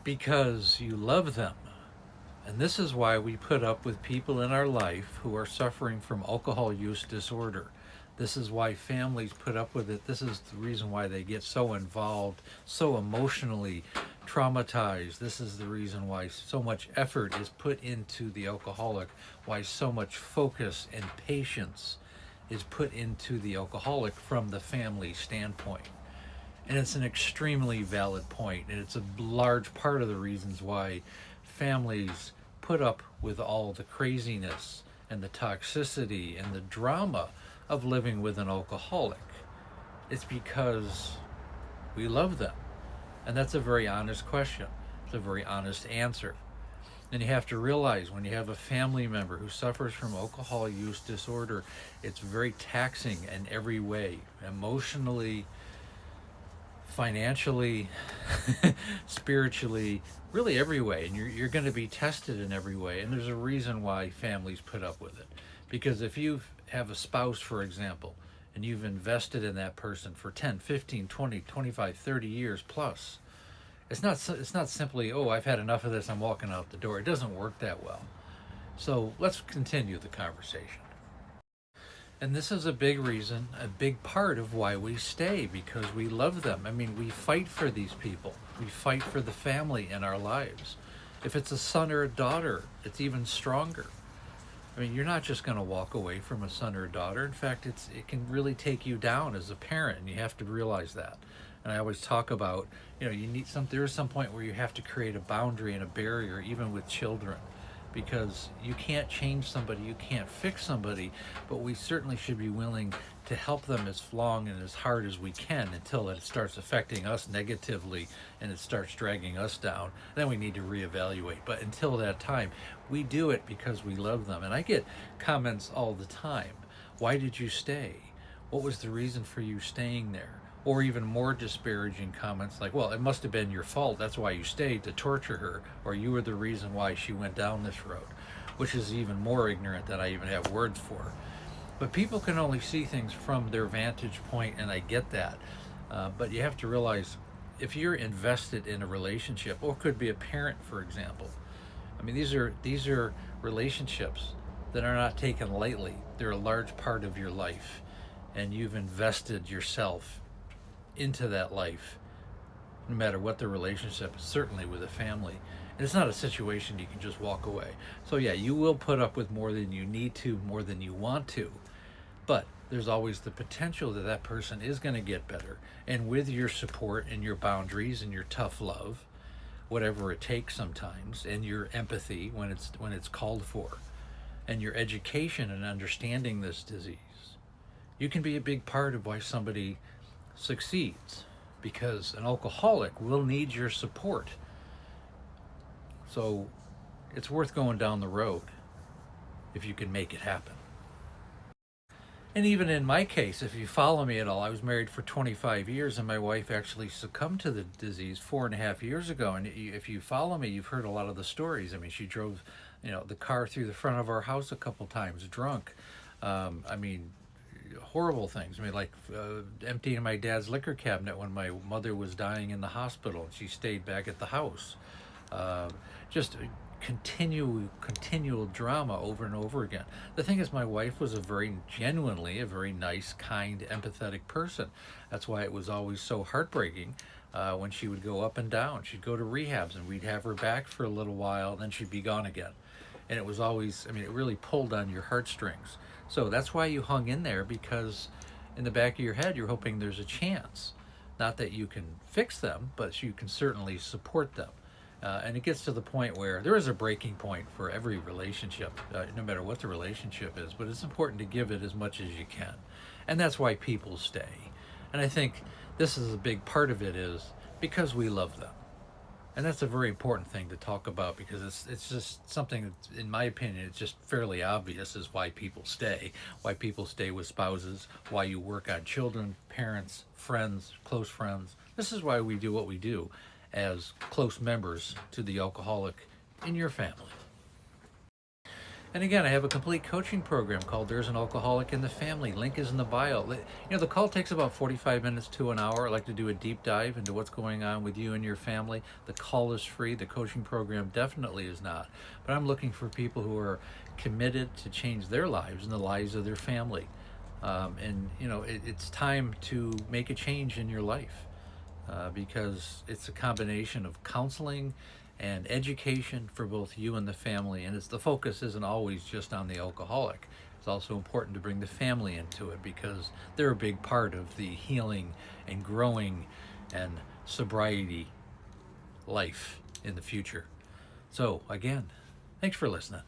Because you love them. And this is why we put up with people in our life who are suffering from alcohol use disorder. This is why families put up with it. This is the reason why they get so involved, so emotionally traumatized. This is the reason why so much effort is put into the alcoholic, why so much focus and patience is put into the alcoholic from the family standpoint. And it's an extremely valid point, and it's a large part of the reasons why families put up with all the craziness and the toxicity and the drama of living with an alcoholic. It's because we love them. And that's a very honest question. It's a very honest answer. And you have to realize when you have a family member who suffers from alcohol use disorder, it's very taxing in every way, emotionally, financially, spiritually, really every way. And you're going to be tested in every way. And there's a reason why families put up with it. Because if you have a spouse, for example, and you've invested in that person for 10, 15, 20, 25, 30 years plus, it's not simply, oh, I've had enough of this, I'm walking out the door. It doesn't work that well. So let's continue the conversation. And this is a big reason, a big part of why we stay, because we love them. I mean, we fight for these people. We fight for the family in our lives. If it's a son or a daughter, it's even stronger. I mean, you're not just going to walk away from a son or a daughter. In fact, it can really take you down as a parent, and you have to realize that. And I always talk about, there is some point where you have to create a boundary and a barrier, even with children, because you can't change somebody, you can't fix somebody, but we certainly should be willing to help them as long and as hard as we can until it starts affecting us negatively and it starts dragging us down. Then we need to reevaluate. But until that time, we do it because we love them. And I get comments all the time. Why did you stay? What was the reason for you staying there? Or even more disparaging comments like, well, it must have been your fault. That's why you stayed, to torture her, or you were the reason why she went down this road, which is even more ignorant than I even have words for. But people can only see things from their vantage point, and I get that. But you have to realize, if you're invested in a relationship, or could be a parent, for example. I mean, these are relationships that are not taken lightly. They're a large part of your life, and you've invested yourself into that life, no matter what the relationship is, certainly with a family. And it's not a situation you can just walk away. So yeah, you will put up with more than you need to, more than you want to, but there's always the potential that that person is going to get better. And with your support and your boundaries and your tough love, whatever it takes sometimes, and your empathy when it's called for, and your education and understanding this disease, you can be a big part of why somebody succeeds, because an alcoholic will need your support. So it's worth going down the road if you can make it happen. And even in my case, if you follow me at all, I was married for 25 years and my wife actually succumbed to the disease 4.5 years ago. And if you follow me, you've heard a lot of the stories. I mean, she drove, the car through the front of our house a couple times drunk. I mean, horrible things. I mean, like emptying my dad's liquor cabinet when my mother was dying in the hospital and she stayed back at the house. Just continual drama over and over again. The thing is, my wife was a very nice, kind, empathetic person. That's why it was always so heartbreaking when she would go up and down. She'd go to rehabs and we'd have her back for a little while and then she'd be gone again. And it was always, it really pulled on your heartstrings. So that's why you hung in there, because in the back of your head, you're hoping there's a chance. Not that you can fix them, but you can certainly support them. And it gets to the point where there is a breaking point for every relationship, no matter what the relationship is, but it's important to give it as much as you can. And that's why people stay. And I think this is a big part of it, is because we love them. And that's a very important thing to talk about, because it's just something that, in my opinion, it's just fairly obvious is why people stay with spouses, why you work on children, parents, friends, close friends. This is why we do what we do as close members to the alcoholic in your family. And again, I have a complete coaching program called There's an Alcoholic in the Family. Link is in the bio. The call takes about 45 minutes to an hour. I like to do a deep dive into what's going on with you and your family. The call is free. The coaching program definitely is not. But I'm looking for people who are committed to change their lives and the lives of their family. It's time to make a change in your life, because it's a combination of counseling and education for both you and the family. And the focus isn't always just on the alcoholic. It's also important to bring the family into it, because they're a big part of the healing and growing and sobriety life in the future. So again, thanks for listening.